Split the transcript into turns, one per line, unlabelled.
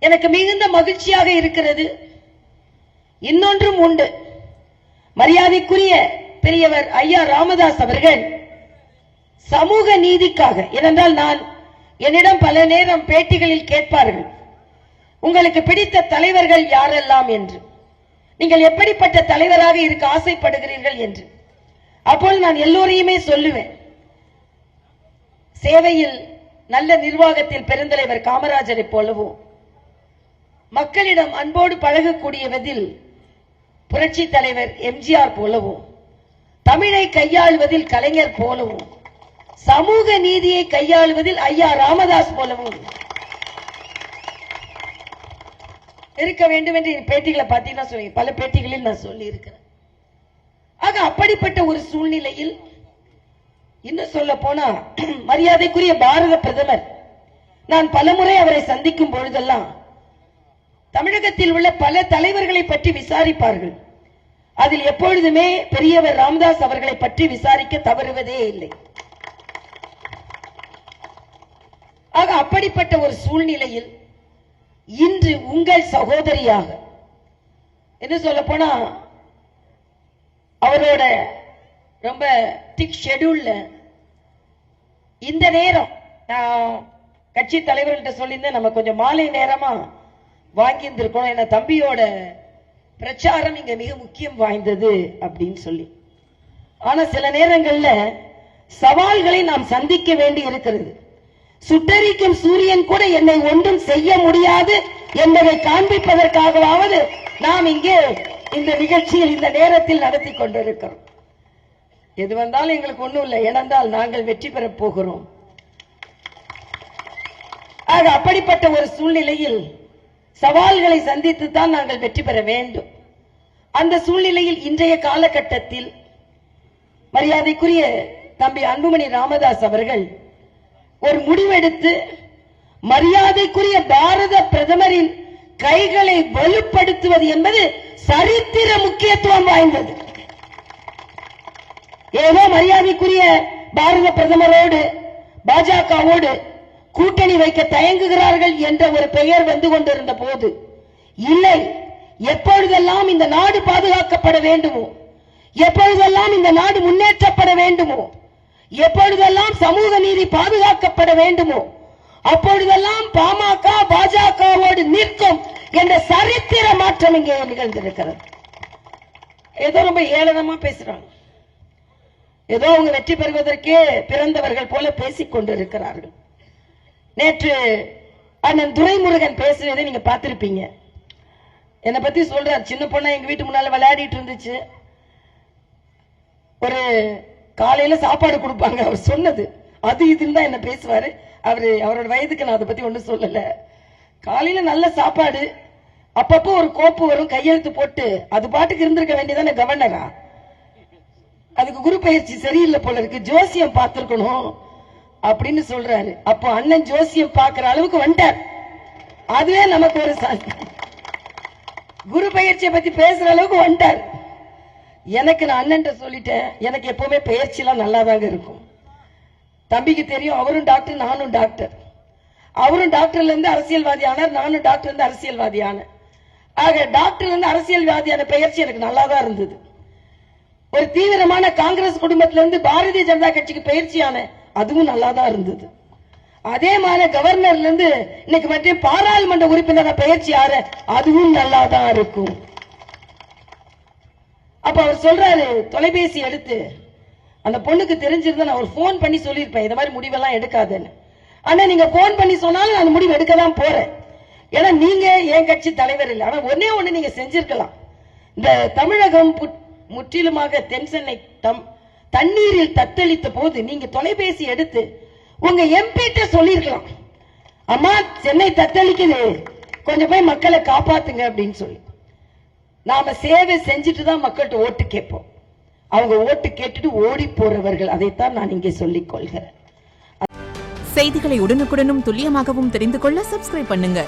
எனக்கு மிகுந்த மகிழ்ச்சியாக இருக்கிறது. இன்னொன்றும் உண்டு. மரியாதைக்குரிய பெரியவர் ஐயா ராமதாஸ் அவர்கள் சமூக நீதிக்காக, ஏனென்றால் நான் என்னிடம் பல நேரம் பேட்டிகளில் கேட்பார்கள், உங்களுக்கு பிடித்த தலைவர்கள் யாரெல்லாம் என்று, நீங்கள் எப்படிப்பட்ட தலைவராக இருக்க ஆசைப்படுகிறீர்கள் என்று. அப்போது நான் எல்லோரையுமே சொல்லுவேன், சேவையில் நல்ல நிர்வாகத்தில் பெருந்தலைவர் காமராஜரை போலவும், மக்களிடம் அன்போடு பழகக்கூடியவதில் புரட்சி தலைவர் எம்ஜிஆர் போலவும், தமிழை கையாளுவதில் கலைஞர் போலவும், சமூக நீதியை கையாளுவதில் ஐயா ராமதாஸ் போலவும் இருக்க வேண்டும் என்று பேட்டிகளை பார்த்தீங்கன்னா பல பேட்டிகளில் நான் சொல்லி இருக்கிறேன். ஆக அப்படிப்பட்ட ஒரு சூழ்நிலையில் இன்னும் சொல்ல போனா மரியாதைக்குரிய பாரத பிரதமர், நான் பலமுறை அவரை சந்திக்கும் பொழுதெல்லாம் தமிழகத்தில் உள்ள பல தலைவர்களை பற்றி விசாரிப்பார்கள். அதில் எப்பொழுதுமே பெரியவர் ராமதாஸ் அவர்களை பற்றி விசாரிக்க தவறுவதே இல்லை. ஆக அப்படிப்பட்ட ஒரு சூழ்நிலையில் இன்று உங்கள் சகோதரியாக, என்ன சொல்ல போனா அவரோட ரொம்ப திக் ஷெட்யூல்ல இந்த நேரம் நான் கட்சி தலைவர்கள்ட்ட சொல்லியிருந்தேன், நம்ம கொஞ்சம் மாலை நேரமா வாங்கி இருந்திருக்கணும், என தம்பியோட பிரச்சாரம் இங்க மிக முக்கியம் வாய்ந்தது அப்படின்னு சொல்லி. ஆனா சில நேரங்கள்ல சவால்களை நாம் சந்திக்க வேண்டி இருக்கிறது. சுட்டரிக்கும் சூரியன் கூட என்னை ஒன்றும் செய்ய முடியாது என்பதை காண்பிப்பதற்காகவாவது நாம் இங்கே இந்த நிகழ்ச்சியில் இந்த நேரத்தில் நடத்தி கொண்டிருக்கிறோம். எது வந்தாலும் எங்களுக்கு ஒண்ணும் இல்லை, ஏனென்றால் நாங்கள் வெற்றி பெறப் போகிறோம். ஆக அப்படிப்பட்ட ஒரு சூழ்நிலையில் சவால்களை சந்தித்து தான் நாங்கள் வெற்றி பெற வேண்டும். அந்த சூழ்நிலையில் இன்றைய காலகட்டத்தில் மரியாதைக்குரிய தம்பி அன்புமணி ராமதாஸ் அவர்கள் ஒரு முடிவெடுத்து மரியாதைக்குரிய பாரத பிரதமரின் கைகளை வலுப்படுத்துவது என்பது சரித்திர முக்கியத்துவம் வாய்ந்தது. ஏதோ மரியாதைக்குரிய பாரத பிரதமரோடு பாஜகவோடு கூட்டணி வைக்க தயங்குகிறார்கள் என்ற ஒரு பெயர் வந்து கொண்டிருந்த போது, இல்லை, எப்பொழுதெல்லாம் இந்த நாடு பாதுகாக்கப்பட வேண்டுமோ, எப்பொழுதெல்லாம் இந்த நாடு முன்னேற்றப்பட வேண்டுமோ, எப்பொழுதெல்லாம் சமூக நீதி பாதுகாக்கப்பட வேண்டுமோ, அப்பொழுதெல்லாம் பாமக பாஜகவோடு நிற்கும் என்ற சரித்திர மாற்றம் இங்கே நிகழ்ந்திருக்கிறது. ஏதோ ரொம்ப ஏளனமா பேசுறாங்க, ஏதோ அவங்க வெற்றி பெறுவதற்கே பிறந்தவர்கள் போல பேசிக் கொண்டிருக்கிறார்கள். நேற்று அண்ணன் துரைமுருகன் பேசுறதை நீங்க பார்த்திருப்பீங்க. என்னை பத்தி சொல்றார், சின்ன பொண்ணா எங்க வீட்டு முன்னால விளையாடிட்டு இருந்துச்சு, ஒரு காலையில சாப்பாடு கொடுப்பாங்க, அவர் சொன்னது அது இதுன்னு தான் என்ன பேசுவாரு. அவரோட வயதுக்கு நான் அதை பத்தி ஒன்றும் சொல்லல. காலையில நல்ல சாப்பாடு, அப்பப்போ ஒரு கோப்பு வரும், கையெழுத்து போட்டு அது பாட்டுக்கு இருந்திருக்க வேண்டியதானே கவர்னரா? அதுக்கு குரு பயிற்சி சரியில்லை போல இருக்கு, ஜோசியம் பார்த்திருக்கணும் அப்படின்னு சொல்றாரு. அப்போ அண்ணன் ஜோசியம் பார்க்கிற அளவுக்கு வந்துட்டார். அதுவே நமக்கு ஒரு குரு பயிற்சியை பத்தி பேசுற அளவுக்கு வந்துட்டார். எனக்கு நான் அண்ணன் சொல்லிட்டேன், எனக்கு எப்பவுமே பயிற்சி எல்லாம் நல்லாதாங்க இருக்கும். தம்பிக்கு தெரியும், அவரும் டாக்டர் நானும் டாக்டர். அவரும் டாக்டர்ல இருந்து அரசியல்வாதி ஆனார், நானும் டாக்டர் இருந்து அரசியல்வாதி ஆனேன். ஆக டாக்டர்ல இருந்து அரசியல்வாதியான பயிற்சி எனக்கு நல்லாதான் இருந்தது. ஒரு தீவிரமான காங்கிரஸ் குடும்பத்திலிருந்து பாரதிய ஜனதா கட்சிக்கு பயிற்சியான அதுவும் நல்லாதான் இருந்தது. அதே மாதிரி கவர்னர்ல இருந்து இன்னைக்கு மட்டும் பாராளுமன்ற உறுப்பினர் பயிற்சி ஆற அதுவும் நல்லாதான் இருக்கும். அப்ப அவர் சொல்றாரு, தொலைபேசி எடுத்து அந்த பொண்ணுக்கு தெரிஞ்சிருந்தா நான் ஒரு போன் பண்ணி சொல்லியிருப்பேன், இந்த மாதிரி முடிவெல்லாம் எடுக்காதுன்னு. ஆனா நீங்க போன் பண்ணி சொன்னாலும் அந்த முடிவு எடுக்க தான் போறேன். ஏன்னா நீங்க என் கட்சி தலைவர் இல்லை. ஆனா ஒன்னே ஒண்ணு நீங்க செஞ்சிருக்கலாம். இந்த தமிழகம் முற்றிலுமாக தென்சென்னை தண்ணீரில் தத்தளித்த போது நீங்க தொலைபேசி எடுத்து உங்க எம்பிட்ட சொல்லிருக்கலாம், அம்மா சென்னை தத்தளிக்குது, கொஞ்சம் போய் மக்களை காப்பாத்துங்க அப்படின்னு சொல்லி. நாம சேவை செஞ்சுட்டு தான் மக்கள்கிட்ட ஓட்டு கேட்போம். அவங்க ஓட்டு கேட்டுட்டு ஓடி போறவர்கள். அதைத்தான் நான் இங்கே சொல்லிக் கொள்கிறேன்.
செய்திகளை உடனுக்குடனும் துல்லியமாகவும் தெரிந்து கொள்ள சப்ஸ்கிரைப் பண்ணுங்க.